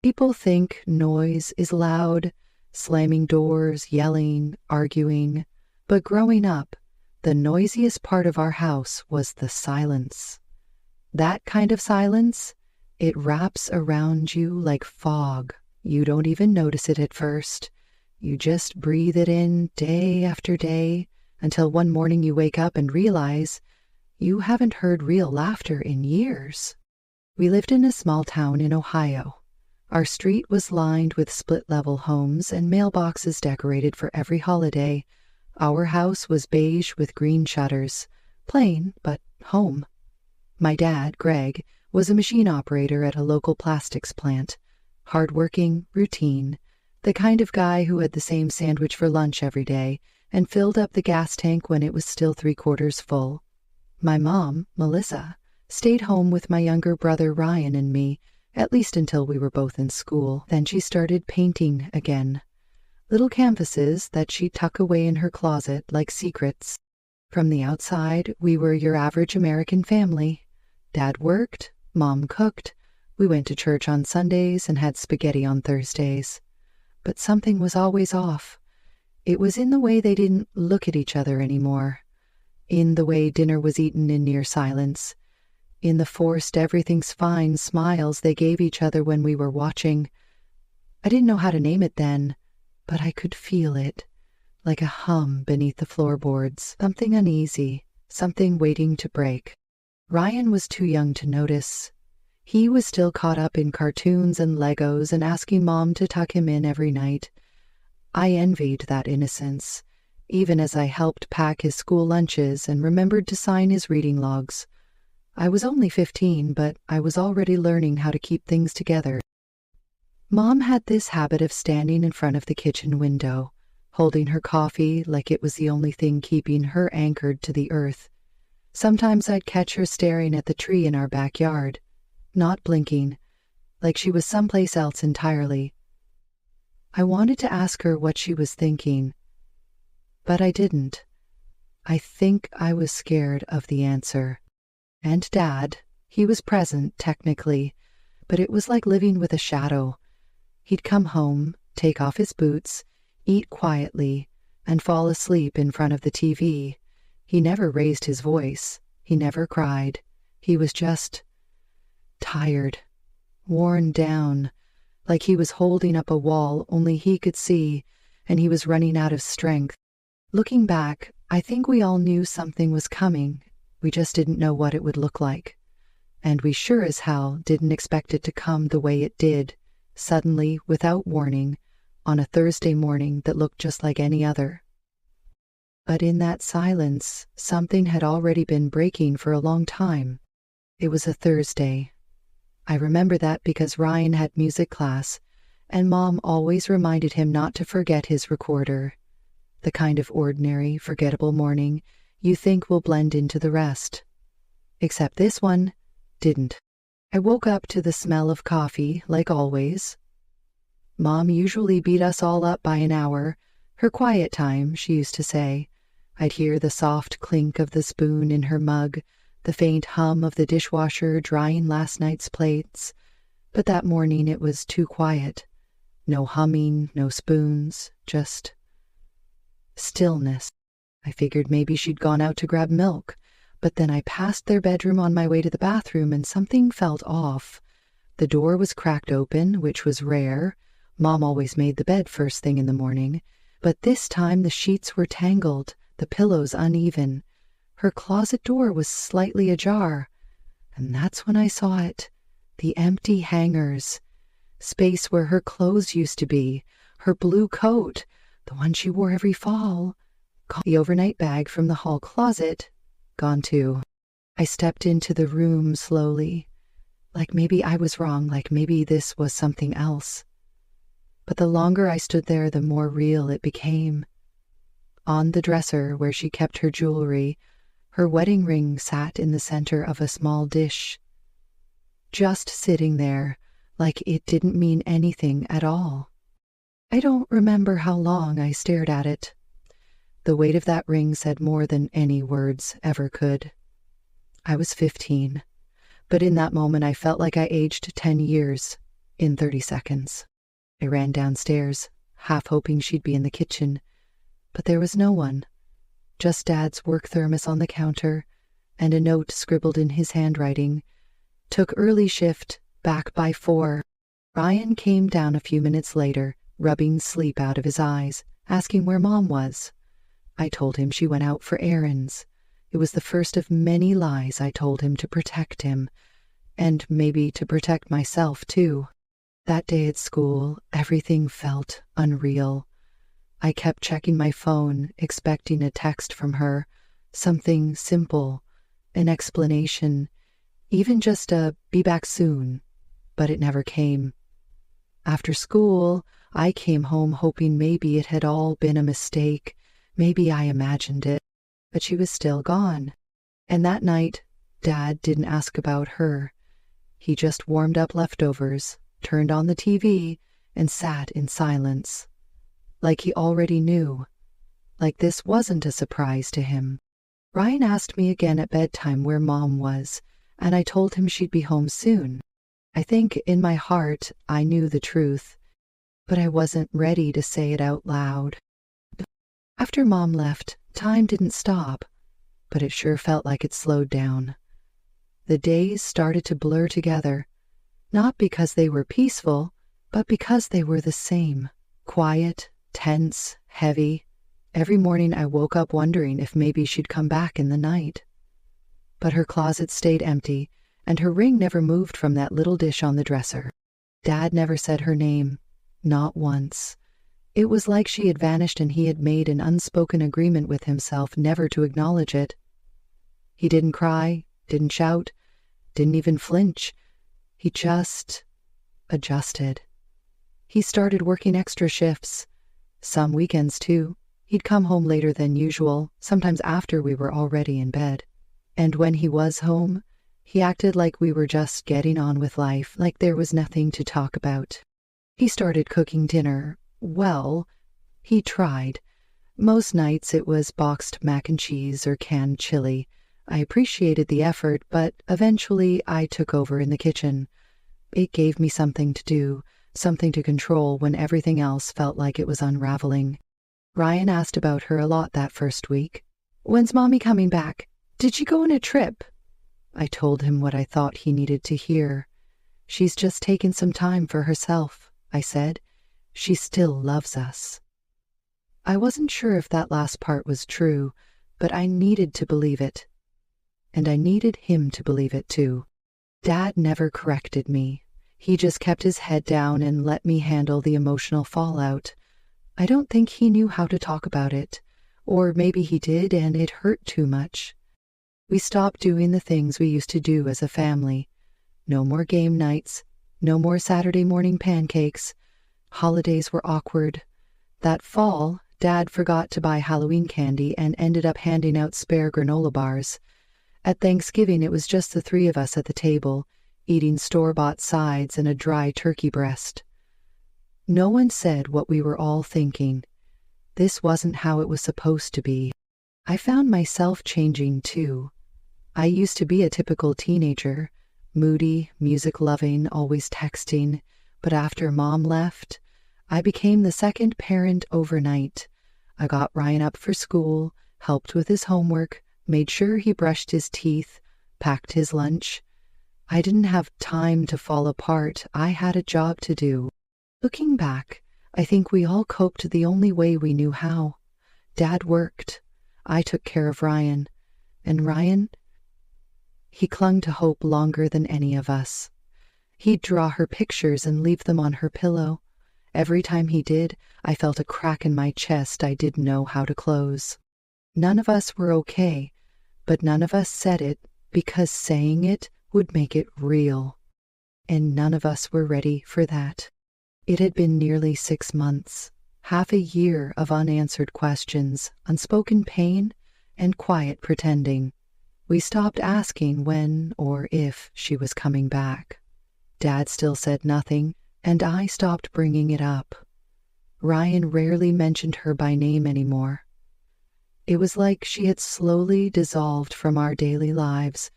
People think noise is loud, slamming doors, yelling, arguing, but growing up, the noisiest part of our house was the silence. That kind of silence, it wraps around you like fog. You don't even notice it at first. You just breathe it in day after day until one morning you wake up and realize you haven't heard real laughter in years. We lived in a small town in Ohio. Our street was lined with split-level homes and mailboxes decorated for every holiday. Our house was beige with green shutters, plain but home. My dad, Greg, was a machine operator at a local plastics plant. Hardworking, routine, the kind of guy who had the same sandwich for lunch every day and filled up the gas tank when it was still 3/4 full. My mom, Melissa, stayed home with my younger brother Ryan and me, at least until we were both in school. Then she started painting again. Little canvases that she'd tuck away in her closet like secrets. From the outside, we were your average American family. Dad worked, Mom cooked, we went to church on Sundays and had spaghetti on Thursdays. But something was always off. It was in the way they didn't look at each other anymore. In the way dinner was eaten in near silence. In the forced everything's fine smiles they gave each other when we were watching. I didn't know how to name it then, but I could feel it, like a hum beneath the floorboards, something uneasy, something waiting to break. Ryan was too young to notice. He was still caught up in cartoons and Legos and asking Mom to tuck him in every night. I envied that innocence, even as I helped pack his school lunches and remembered to sign his reading logs. I was only 15, but I was already learning how to keep things together. Mom had this habit of standing in front of the kitchen window, holding her coffee like it was the only thing keeping her anchored to the earth. Sometimes I'd catch her staring at the tree in our backyard, not blinking, like she was someplace else entirely. I wanted to ask her what she was thinking, but I didn't. I think I was scared of the answer. And Dad, he was present, technically, but it was like living with a shadow. He'd come home, take off his boots, eat quietly, and fall asleep in front of the TV. He never raised his voice. He never cried. He was just tired, worn down, like he was holding up a wall only he could see, and he was running out of strength. Looking back, I think we all knew something was coming. We just didn't know what it would look like. And we sure as hell didn't expect it to come the way it did, suddenly, without warning, on a Thursday morning that looked just like any other. But in that silence, something had already been breaking for a long time. It was a Thursday. I remember that because Ryan had music class, and Mom always reminded him not to forget his recorder. The kind of ordinary, forgettable morning you think will blend into the rest. Except this one didn't. I woke up to the smell of coffee, like always. Mom usually beat us all up by an hour. Her quiet time, she used to say. I'd hear the soft clink of the spoon in her mug, the faint hum of the dishwasher drying last night's plates. But that morning it was too quiet. No humming, no spoons, just stillness. I figured maybe she'd gone out to grab milk, but then I passed their bedroom on my way to the bathroom and something felt off. The door was cracked open, which was rare. Mom always made the bed first thing in the morning, but this time the sheets were tangled, the pillows uneven. Her closet door was slightly ajar, and that's when I saw it. The empty hangers. Space where her clothes used to be. Her blue coat, the one she wore every fall. The overnight bag from the hall closet, gone too. I stepped into the room slowly, like maybe I was wrong, like maybe this was something else. But the longer I stood there, the more real it became. On the dresser where she kept her jewelry, her wedding ring sat in the center of a small dish. Just sitting there, like it didn't mean anything at all. I don't remember how long I stared at it. The weight of that ring said more than any words ever could. I was 15, but in that moment I felt like I aged 10 years. in 30 seconds. I ran downstairs, half hoping she'd be in the kitchen, but there was no one. Just Dad's work thermos on the counter and a note scribbled in his handwriting. Took early shift, back by 4. Ryan came down a few minutes later, rubbing sleep out of his eyes, asking where Mom was. I told him she went out for errands. It was the first of many lies I told him to protect him, and maybe to protect myself too. That day at school, everything felt unreal. I kept checking my phone, expecting a text from her, something simple, an explanation, even just a "be back soon," but it never came. After school, I came home hoping maybe it had all been a mistake, maybe I imagined it, but she was still gone. And that night, Dad didn't ask about her. He just warmed up leftovers, turned on the TV, and sat in silence. Like he already knew. Like this wasn't a surprise to him. Ryan asked me again at bedtime where Mom was, and I told him she'd be home soon. I think in my heart I knew the truth, but I wasn't ready to say it out loud. After Mom left, time didn't stop, but it sure felt like it slowed down. The days started to blur together, not because they were peaceful, but because they were the same. Quiet, tense, heavy. Every morning I woke up wondering if maybe she'd come back in the night. But her closet stayed empty, and her ring never moved from that little dish on the dresser. Dad never said her name, not once. It was like she had vanished and he had made an unspoken agreement with himself never to acknowledge it. He didn't cry, didn't shout, didn't even flinch. He just adjusted. He started working extra shifts, some weekends too. He'd come home later than usual, sometimes after we were already in bed. And when he was home, he acted like we were just getting on with life, like there was nothing to talk about. He started cooking dinner. Well, he tried. Most nights it was boxed mac and cheese or canned chili. I appreciated the effort, but eventually I took over in the kitchen. It gave me something to do, something to control when everything else felt like it was unraveling. Ryan asked about her a lot that first week. "When's Mommy coming back? Did she go on a trip?" I told him what I thought he needed to hear. "She's just taken some time for herself," I said. "She still loves us." I wasn't sure if that last part was true, but I needed to believe it. And I needed him to believe it too. Dad never corrected me. He just kept his head down and let me handle the emotional fallout. I don't think he knew how to talk about it, or maybe he did and it hurt too much. We stopped doing the things we used to do as a family. No more game nights, no more Saturday morning pancakes. Holidays were awkward. That fall, Dad forgot to buy Halloween candy and ended up handing out spare granola bars. At Thanksgiving, it was just the three of us at the table, eating store-bought sides and a dry turkey breast. No one said what we were all thinking. This wasn't how it was supposed to be. I found myself changing too. I used to be a typical teenager, moody, music-loving, always texting, but after Mom left, I became the second parent overnight. I got Ryan up for school, helped with his homework, made sure he brushed his teeth, packed his lunch. I didn't have time to fall apart. I had a job to do. Looking back, I think we all coped the only way we knew how. Dad worked. I took care of Ryan. And Ryan? He clung to hope longer than any of us. He'd draw her pictures and leave them on her pillow. Every time he did, I felt a crack in my chest I didn't know how to close. None of us were okay, but none of us said it because saying it would make it real. And none of us were ready for that. It had been nearly 6 months, half a year of unanswered questions, unspoken pain, and quiet pretending. We stopped asking when or if she was coming back. Dad still said nothing, and I stopped bringing it up. Ryan rarely mentioned her by name anymore. It was like she had slowly dissolved from our daily lives,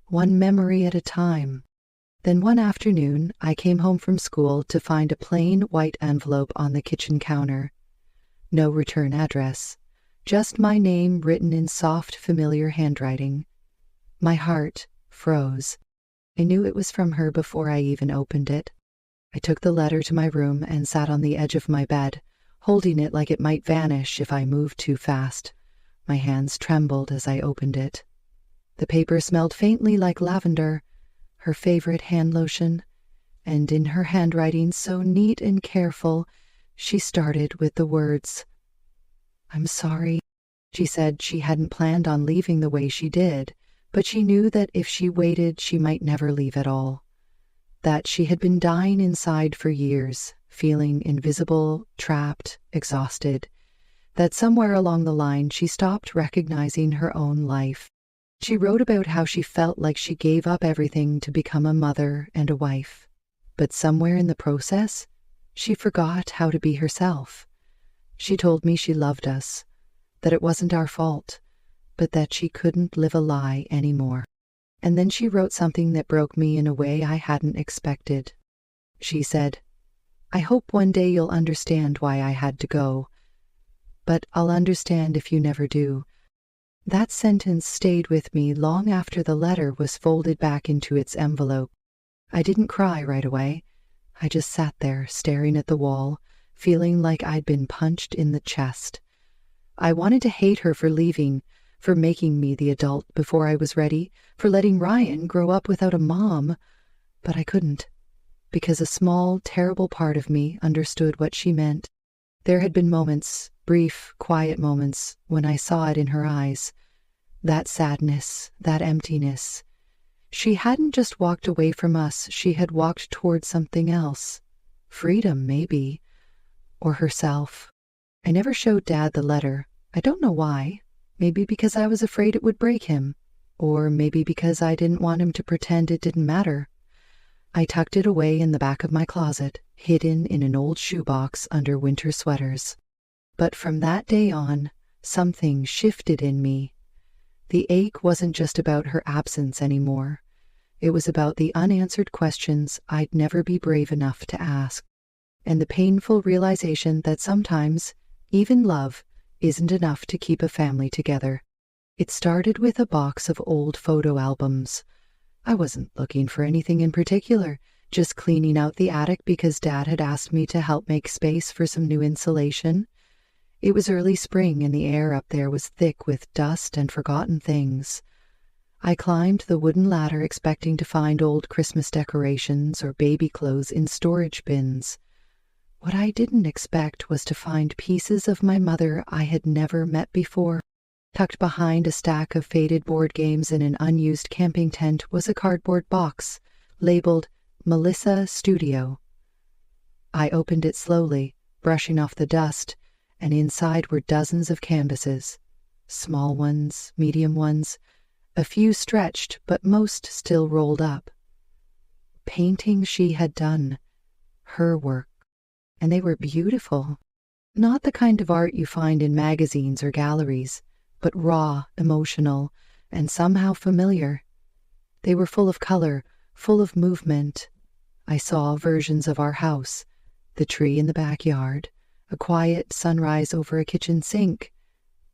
one memory at a time. Then one afternoon, I came home from school to find a plain white envelope on the kitchen counter. No return address, just my name written in soft, familiar handwriting. My heart froze. I knew it was from her before I even opened it. I took the letter to my room and sat on the edge of my bed, holding it like it might vanish if I moved too fast. My hands trembled as I opened it. The paper smelled faintly like lavender, her favorite hand lotion, and in her handwriting so neat and careful, she started with the words, "I'm sorry." She said she hadn't planned on leaving the way she did, but she knew that if she waited, she might never leave at all. That she had been dying inside for years, feeling invisible, trapped, exhausted. That somewhere along the line she stopped recognizing her own life. She wrote about how she felt like she gave up everything to become a mother and a wife. But somewhere in the process, she forgot how to be herself. She told me she loved us, that it wasn't our fault, but that she couldn't live a lie anymore. And then she wrote something that broke me in a way I hadn't expected. She said, "I hope one day you'll understand why I had to go, but I'll understand if you never do." That sentence stayed with me long after the letter was folded back into its envelope. I didn't cry right away. I just sat there staring at the wall, feeling like I'd been punched in the chest. I wanted to hate her for leaving, for making me the adult before I was ready, for letting Ryan grow up without a mom. But I couldn't, because a small, terrible part of me understood what she meant. There had been moments, brief, quiet moments, when I saw it in her eyes. That sadness, that emptiness. She hadn't just walked away from us, she had walked toward something else. Freedom, maybe. Or herself. I never showed Dad the letter. I don't know why. Maybe because I was afraid it would break him. Or maybe because I didn't want him to pretend it didn't matter. I tucked it away in the back of my closet, hidden in an old shoebox under winter sweaters. But from that day on, something shifted in me. The ache wasn't just about her absence anymore. It was about the unanswered questions I'd never be brave enough to ask, and the painful realization that sometimes, even love, isn't enough to keep a family together. It started with a box of old photo albums. I wasn't looking for anything in particular, just cleaning out the attic because Dad had asked me to help make space for some new insulation. It was early spring and the air up there was thick with dust and forgotten things. I climbed the wooden ladder expecting to find old Christmas decorations or baby clothes in storage bins. What I didn't expect was to find pieces of my mother I had never met before. Tucked behind a stack of faded board games in an unused camping tent was a cardboard box labeled Melissa Studio. I opened it slowly, brushing off the dust, and inside were dozens of canvases. Small ones, medium ones, a few stretched, but most still rolled up. Paintings she had done, her work, and they were beautiful. Not the kind of art you find in magazines or galleries, but raw, emotional, and somehow familiar. They were full of color, full of movement. I saw versions of our house, the tree in the backyard, a quiet sunrise over a kitchen sink.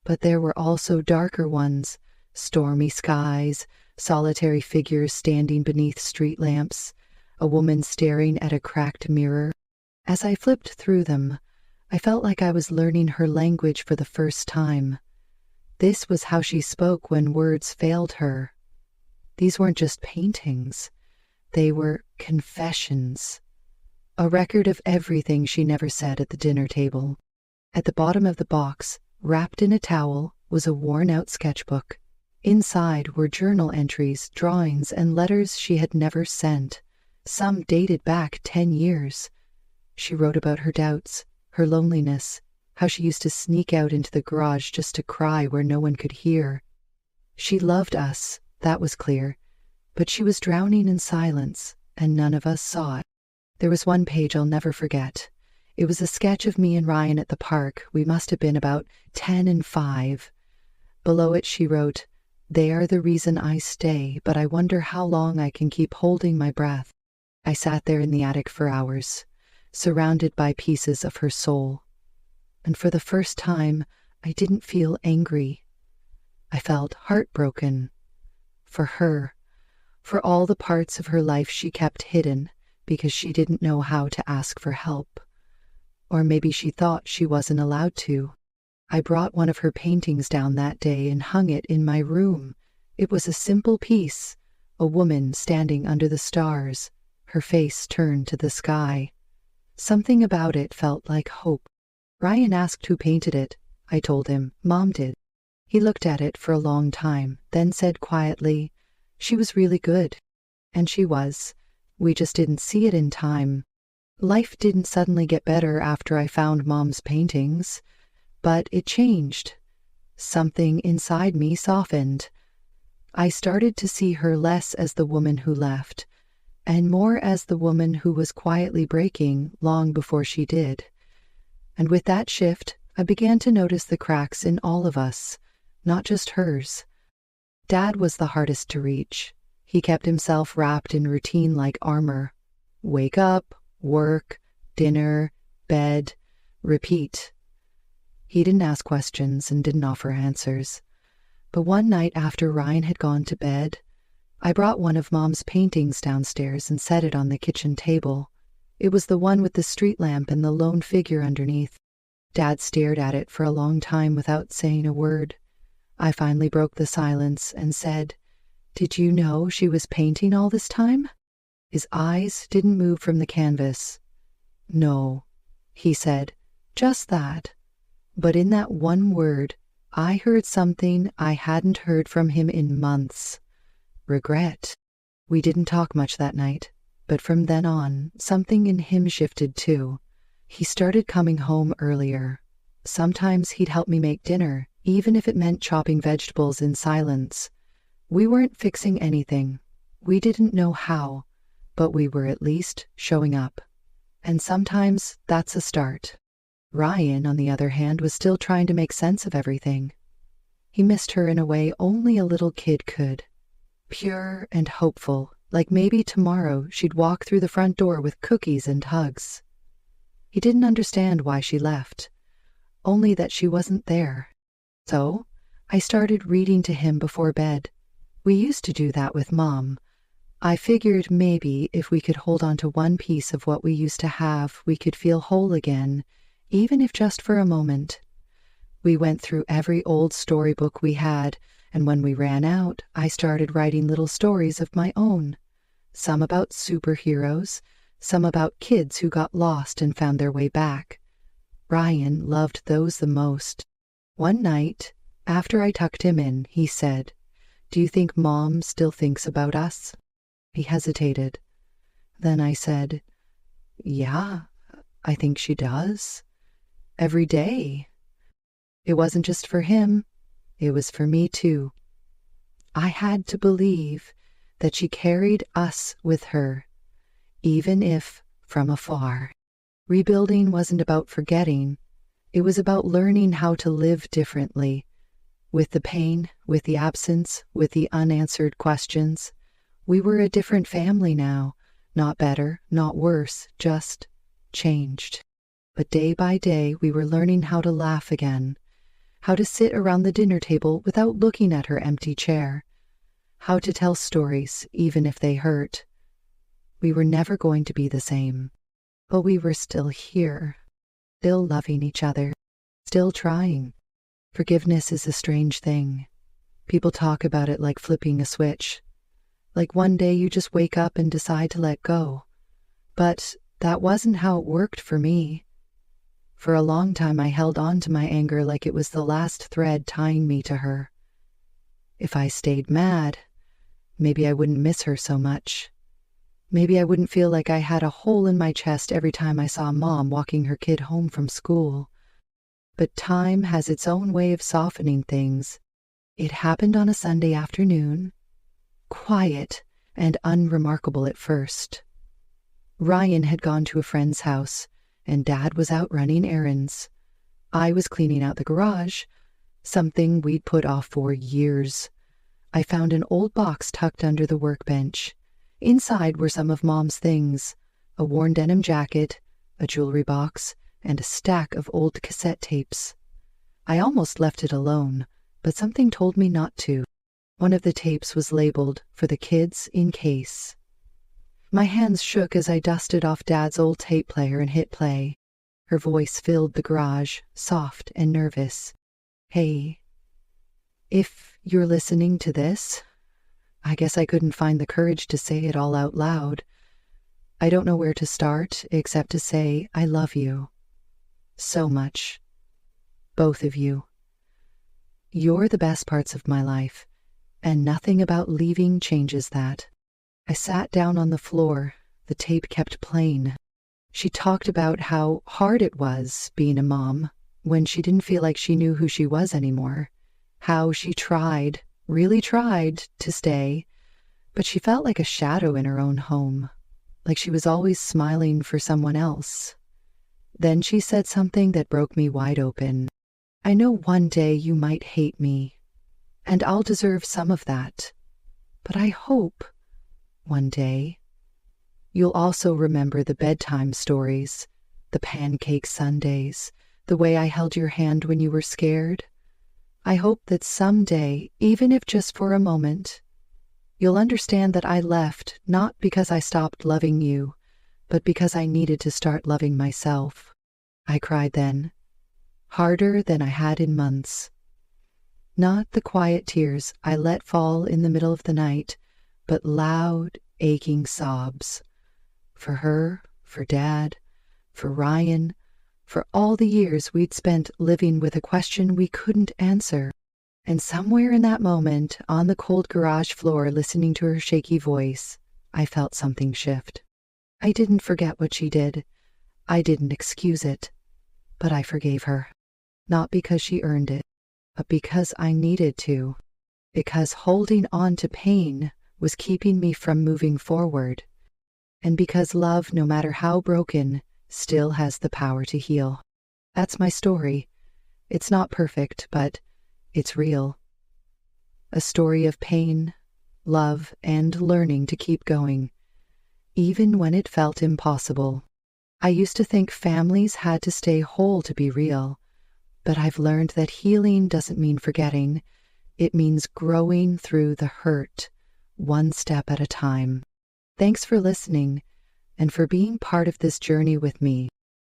But there were also darker ones, stormy skies, solitary figures standing beneath street lamps, a woman staring at a cracked mirror. As I flipped through them, I felt like I was learning her language for the first time. This was how she spoke when words failed her. These weren't just paintings. They were confessions. A record of everything she never said at the dinner table. At the bottom of the box, wrapped in a towel, was a worn-out sketchbook. Inside were journal entries, drawings, and letters she had never sent. Some dated back 10 years. She wrote about her doubts, her loneliness, how she used to sneak out into the garage just to cry where no one could hear. She loved us, that was clear, but she was drowning in silence, and none of us saw it. There was one page I'll never forget. It was a sketch of me and Ryan at the park. We must have been about 10 and 5. Below it she wrote, "They are the reason I stay, but I wonder how long I can keep holding my breath." I sat there in the attic for hours, surrounded by pieces of her soul. And for the first time, I didn't feel angry. I felt heartbroken. For her, for all the parts of her life she kept hidden because she didn't know how to ask for help. Or maybe she thought she wasn't allowed to. I brought one of her paintings down that day and hung it in my room. It was a simple piece, a woman standing under the stars, her face turned to the sky. Something about it felt like hope. Ryan asked who painted it. I told him, Mom did. He looked at it for a long time, then said quietly, "She was really good." And she was. We just didn't see it in time. Life didn't suddenly get better after I found Mom's paintings, but it changed. Something inside me softened. I started to see her less as the woman who left, and more as the woman who was quietly breaking long before she did. And with that shift, I began to notice the cracks in all of us, not just hers. Dad was the hardest to reach. He kept himself wrapped in routine like armor. Wake up, work, dinner, bed, repeat. He didn't ask questions and didn't offer answers. But one night after Ryan had gone to bed, I brought one of Mom's paintings downstairs and set it on the kitchen table. It was the one with the street lamp and the lone figure underneath. Dad stared at it for a long time without saying a word. I finally broke the silence and said, "Did you know she was painting all this time?" His eyes didn't move from the canvas. "No," he said, "just that." But in that one word, I heard something I hadn't heard from him in months. Regret. We didn't talk much that night, but from then on, something in him shifted too. He started coming home earlier. Sometimes he'd help me make dinner, even if it meant chopping vegetables in silence. We weren't fixing anything. We didn't know how, but we were at least showing up. And sometimes that's a start. Ryan, on the other hand, was still trying to make sense of everything. He missed her in a way only a little kid could. Pure and hopeful, like maybe tomorrow she'd walk through the front door with cookies and hugs. He didn't understand why she left, only that she wasn't there. So I started reading to him before bed. We used to do that with Mom. I figured maybe if we could hold on to one piece of what we used to have, we could feel whole again, even if just for a moment. We went through every old storybook we had, and when we ran out, I started writing little stories of my own. Some about superheroes, some about kids who got lost and found their way back. Ryan loved those the most. One night, after I tucked him in, he said, "Do you think Mom still thinks about us?" He hesitated. Then I said, "Yeah, I think she does. Every day." It wasn't just for him, it was for me too. I had to believe that she carried us with her, even if from afar. Rebuilding wasn't about forgetting, it was about learning how to live differently, with the pain, with the absence, with the unanswered questions. We were a different family now, not better, not worse, just changed. But day by day we were learning how to laugh again, how to sit around the dinner table without looking at her empty chair, how to tell stories even if they hurt. We were never going to be the same, but we were still here, still loving each other, still trying. Forgiveness is a strange thing. People talk about it like flipping a switch, like one day you just wake up and decide to let go. But that wasn't how it worked for me. For a long time I held on to my anger like it was the last thread tying me to her. If I stayed mad, maybe I wouldn't miss her so much. Maybe I wouldn't feel like I had a hole in my chest every time I saw Mom walking her kid home from school. But time has its own way of softening things. It happened on a Sunday afternoon, quiet and unremarkable at first. Ryan had gone to a friend's house, and Dad was out running errands. I was cleaning out the garage, something we'd put off for years. I found an old box tucked under the workbench. Inside were some of Mom's things: a worn denim jacket, a jewelry box, and a stack of old cassette tapes. I almost left it alone, but something told me not to. One of the tapes was labeled "For the Kids in Case." My hands shook as I dusted off Dad's old tape player and hit play. Her voice filled the garage, soft and nervous. "Hey, if you're listening to this," I guess I couldn't find the courage to say it all out loud. "I don't know where to start except to say I love you. So much. Both of you. You're the best parts of my life, and nothing about leaving changes that." I sat down on the floor. The tape kept playing. She talked about how hard it was being a mom when she didn't feel like she knew who she was anymore. How she tried, really tried, to stay, but she felt like a shadow in her own home, like she was always smiling for someone else. Then she said something that broke me wide open. "I know one day you might hate me, and I'll deserve some of that, but I hope one day you'll also remember the bedtime stories, the pancake Sundays, the way I held your hand when you were scared. I hope that someday, even if just for a moment, you'll understand that I left not because I stopped loving you, but because I needed to start loving myself." I cried then, harder than I had in months. Not the quiet tears I let fall in the middle of the night, but loud, aching sobs. For her, for Dad, for Ryan, for all the years we'd spent living with a question we couldn't answer. And somewhere in that moment, on the cold garage floor, listening to her shaky voice, I felt something shift. I didn't forget what she did. I didn't excuse it. But I forgave her. Not because she earned it, but because I needed to. Because holding on to pain was keeping me from moving forward. And because love, no matter how broken, still has the power to heal. That's my story. It's not perfect, but it's real. A story of pain, love, and learning to keep going, even when it felt impossible. I used to think families had to stay whole to be real, but I've learned that healing doesn't mean forgetting. It means growing through the hurt, one step at a time. Thanks for listening and for being part of this journey with me.